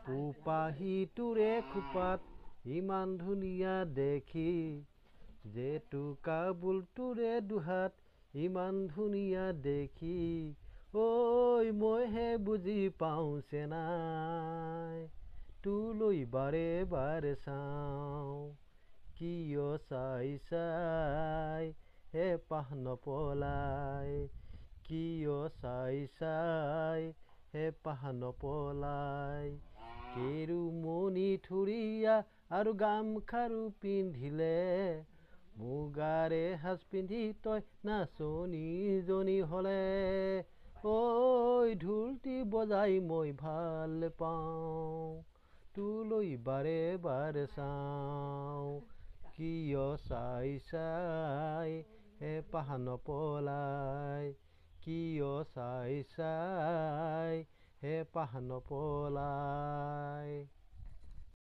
পোপাহিটোৰে খোপাত ইমান ধুনীয়া দেখি, জেতুকা বুলটোৰে দুহাত ইমান ধুনীয়া দেখি, ঐ মইহে বুজি পাওঁ চেনাই, তোলৈ বাৰে বাৰে চাওঁ, কিয় চাই চাই হেপাহ নপলাই, কিয় চাই চাই হেপাহ নপলাই। কেৰুমণি থুৰীয়া আৰু গামখাৰু পিন্ধিলে, মুগাৰে সাজ পিন্ধি তই নাচনীজনী হ'লে, ঐ ঢোলটি বজাই মই ভাল পাওঁ, তোলৈ বাৰে বাৰে চাওঁ, কিয় চাই চাই হেপাহ নপলাই, কিয় চাই চাই হেপাহ নপলাই।